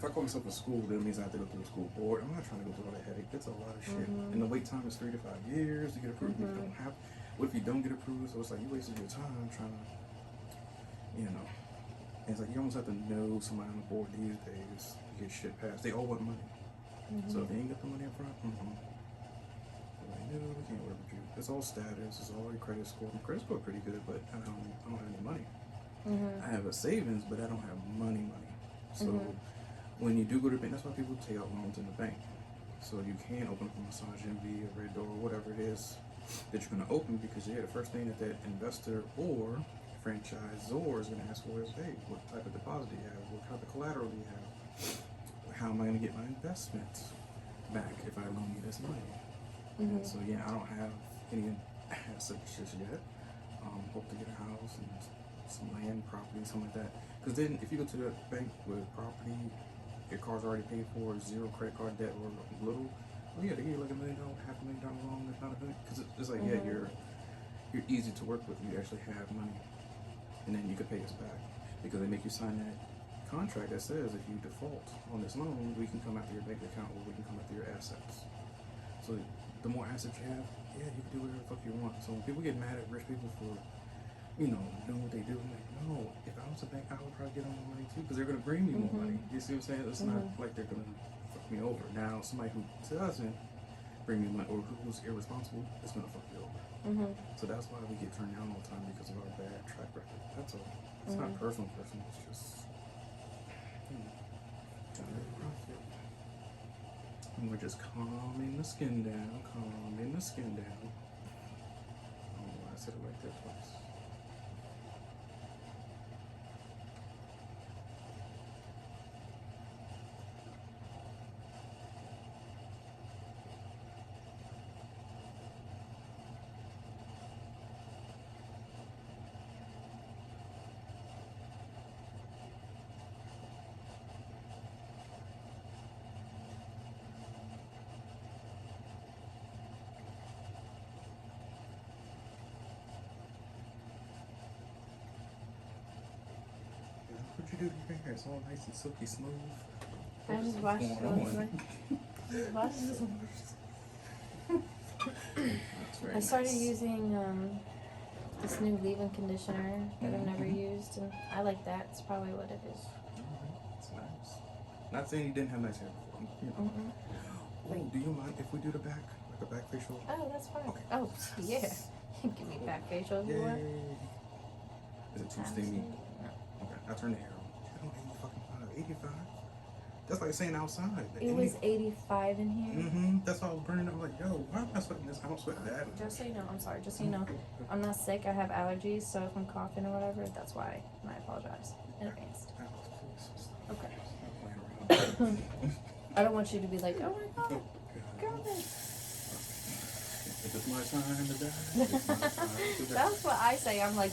if I call myself a school, that means I have to go through a school board. I'm not trying to go through all that headache. It's a lot of shit. And the wait time is 3 to 5 years to get approved. If you don't have, what if you don't get approved? So it's like you wasted your time trying to, you know. And it's like you almost have to know somebody on the board these days to get shit passed. They all want money. So if they ain't got the money up front, they're like, no, we can't work with you. It's all status. It's all your credit score. My credit score is pretty good, but I don't have any money. I have a savings, but I don't have money. So when you do go to the bank, that's why people take out loans in the bank. So you can open up a Massage Envy, a Red Door, whatever it is that you're going to open, because the first thing that investor or franchisor is going to ask for is, hey, what type of deposit do you have? What type of collateral do you have? How am I going to get my investment back if I loan you this money? And so yeah, I don't have any assets just yet. Hope to get a house and some land, property, something like that. Because then if you go to the bank with property, your car's already paid for, 0 credit card debt or little, oh yeah, they give you like $1 million, $500,000 loan, if not $1 million. Because it's like, yeah, you're easy to work with. You actually have money, and then you can pay us back, because they make you sign that contract that says if you default on this loan, we can come after your bank account, or we can come after your assets. So the more assets you have, yeah, you can do whatever the fuck you want. So when people get mad at rich people for, you know, doing what they do, I'm like, no, if I was a bank, I would probably get on more money too, because they're gonna bring me more money. You see what I'm saying? It's not like they're gonna fuck me over. Now, somebody who doesn't bring me money, or who's irresponsible, is gonna fuck you over. So that's why we get turned down all the time, because of our bad track record. That's all. It's not personal. It's just, trying to profit. And we're just calming the skin down, calming the skin down. Oh, I said it like that twice. What you do to your hair? It's all nice and silky smooth. I just washed it. I started using this new leave-in conditioner that I've never used, and I like that. It's probably what it is. It's nice. Not saying you didn't have nice hair before. You know. Oh, do you mind if we do the back, like a back facial? Oh, that's fine. Okay. Oh, yeah. Give me back facial if you want. Is it too steamy? Okay, I'll turn the hair on. I don't 85. That's like saying outside. It was 85 in here. That's why I was burning up. I'm like, yo, why am I sweating this? I don't sweat that. Just so you know, I'm sorry. Just so you know, I'm not sick. I have allergies, so if I'm coughing or whatever, that's why. And I apologize in advance. Okay. I don't want you to be like, oh my god, girl, If it's my time to die, it's my time to die. That's what I say. I'm like,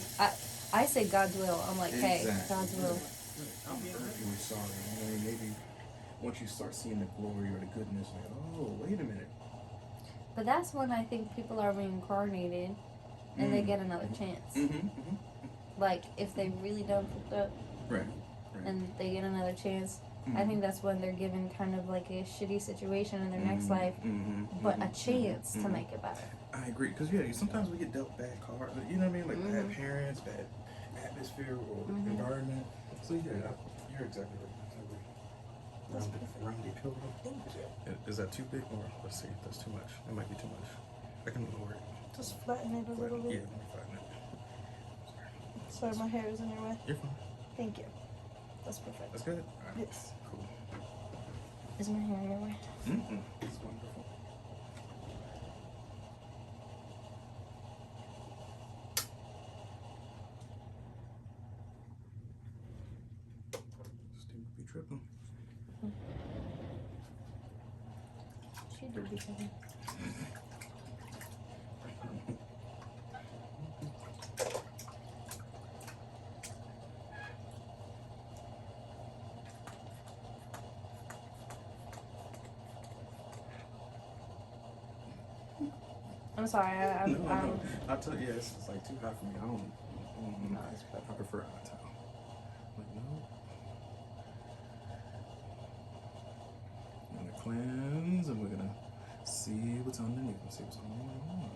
I say God's will. I'm like, hey, God's will. I'm perfectly sorry. I mean, maybe once you start seeing the glory or the goodness, like, oh, wait a minute. But that's when I think people are reincarnated and they get another chance. Like, if they really done fucked up and they get another chance, I think that's when they're given kind of like a shitty situation in their next life, but a chance to make it better. I agree, because yeah, sometimes we get dealt bad cards, you know what I mean, like bad parents, bad atmosphere or environment. So yeah, you're exactly right. Roundy pillow. Is that too big, or let's see, if that's too much. It might be too much. I can lower it. Just flatten it a little bit. Yeah, let me flatten it. Sorry, my hair is in your way. You're fine. Thank you. That's perfect. That's good. All right. Yes. Cool. Is my hair in your way? It's wonderful. Steve be tripping. She did be tripping. I'm sorry. No. I'll tell you, it's like too hot for me. I don't No, it's perfect. I prefer hot towel. Like, no. cleanse, and we're gonna see what's underneath. Let's see what's underneath.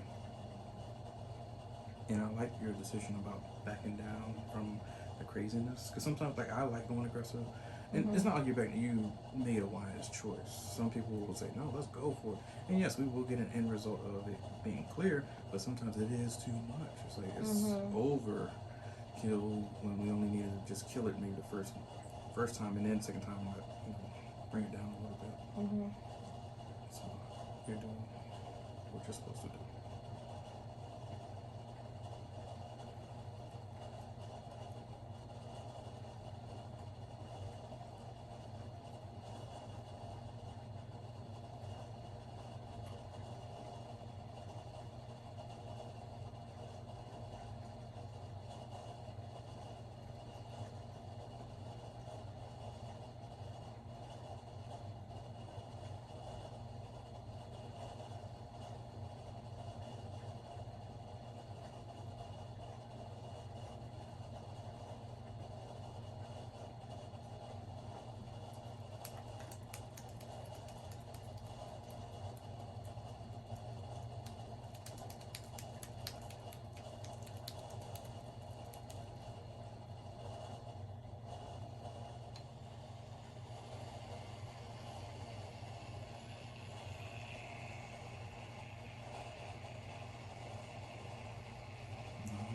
And I like your decision about backing down from the craziness, because sometimes like I like going aggressive, and it's not like you made a wise choice. Some people will say, no, let's go for it, and yes, we will get an end result of it being clear, but sometimes it is too much. It's like it's overkill when we only needed to just kill it maybe the first time, and then second time like, bring it down a little bit. So you're doing what you're supposed to do.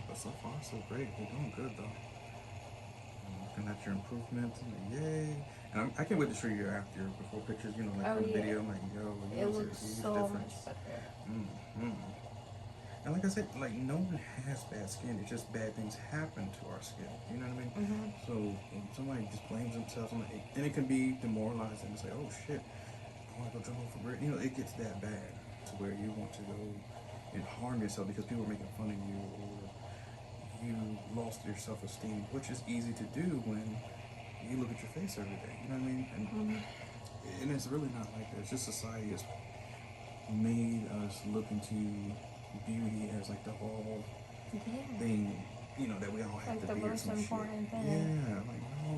But so far, so great. You're doing good, though. I'm looking at your improvements, and like, yay. And I can't wait to show you your after, before pictures, from the video. I'm like, yo, it looks so difference. much better. And like I said, like, no one has bad skin. It's just bad things happen to our skin. You know what I mean? So when somebody just blames themselves on it, and it can be demoralizing to say, oh shit, I want to go jump over for bread. It gets that bad to where you want to go and harm yourself because people are making fun of you, or you lost your self-esteem, which is easy to do when you look at your face every day. You know what I mean? And it's really not like that. It's just society has made us look into beauty as like the whole thing, that we all have like to the be or most some important shit. thing. Yeah, like no,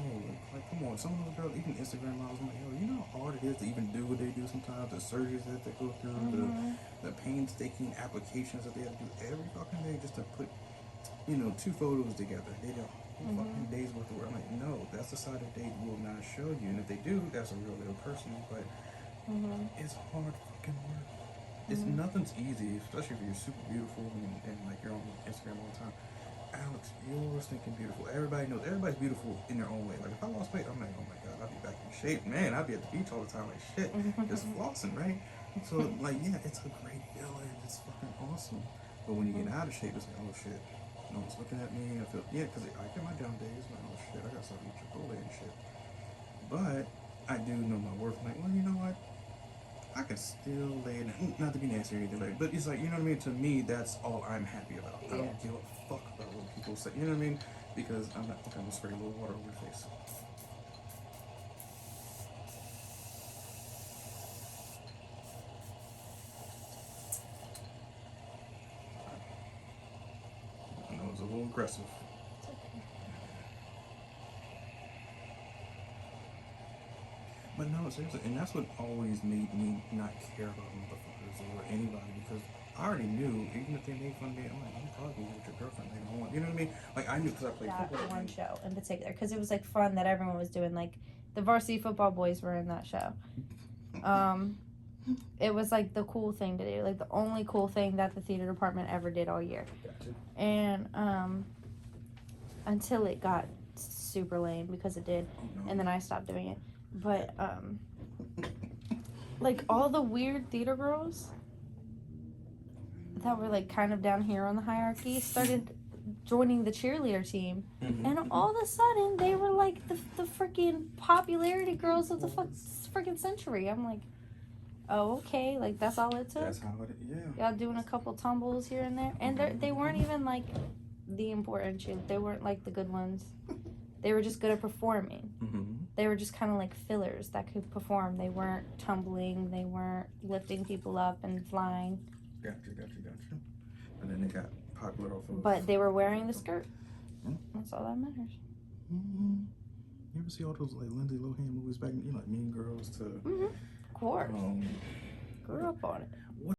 like come on. Some of those girls, even Instagram models, I'm like, yo, you know how hard it is to even do what they do sometimes. The surgeries that they go through, the painstaking applications that they have to do every fucking day just to put, 2 photos together. They do a whole fucking day's worth of work. I'm like, no, that's the side that they will not show you. And if they do, that's a real person. But it's hard fucking work. It's nothing's easy, especially if you're super beautiful and like you're on Instagram all the time. Alex, you're stinking beautiful. Everybody knows. Everybody's beautiful in their own way. Like if I lost weight, I'm like, oh my god, I'll be back in shape. Man, I'll be at the beach all the time. Like shit, just flossing, right? So like, yeah, it's a great feeling. It's fucking awesome. But when you get out of shape, it's like, oh shit, no one's looking at me. I feel because I get my down days. Like, oh shit, I got something to Chipotle and shit. But I do know my worth. I'm like, well, you know what? I can still lay it down. Not to be nasty or anything, but it's like, you know what I mean? To me, that's all I'm happy about. I don't give a fuck about what people say. You know what I mean? Because I'm not going to spray a little water over your face. I know it's a little aggressive. But no, seriously, and that's what always made me not care about motherfuckers or anybody, because I already knew, even if they made fun of me, I'm like, I'm probably with your girlfriend later on. You know what I mean? Like, I knew because I played That football. one show in particular, because it was like fun that everyone was doing. Like the varsity football boys were in that show. It was like the cool thing to do, like the only cool thing that the theater department ever did all year. Gotcha. And until it got super lame, because it did, and then I stopped doing it. But like all the weird theater girls that were like kind of down here on the hierarchy started joining the cheerleader team, and all of a sudden they were like the freaking popularity girls of the freaking century. I'm like, oh, okay, like that's all it took. That's how it, yeah. Y'all doing a couple tumbles here and there, and they weren't even like the important shit. They weren't like the good ones. They were just good at performing. They were just kind of like fillers that could perform. They weren't tumbling. They weren't lifting people up and flying. Gotcha. And then they got popular off of... But they were wearing the skirt. That's all that matters. You ever see all those like Lindsay Lohan movies back in, like Mean Girls to... Of course. Grew up on it.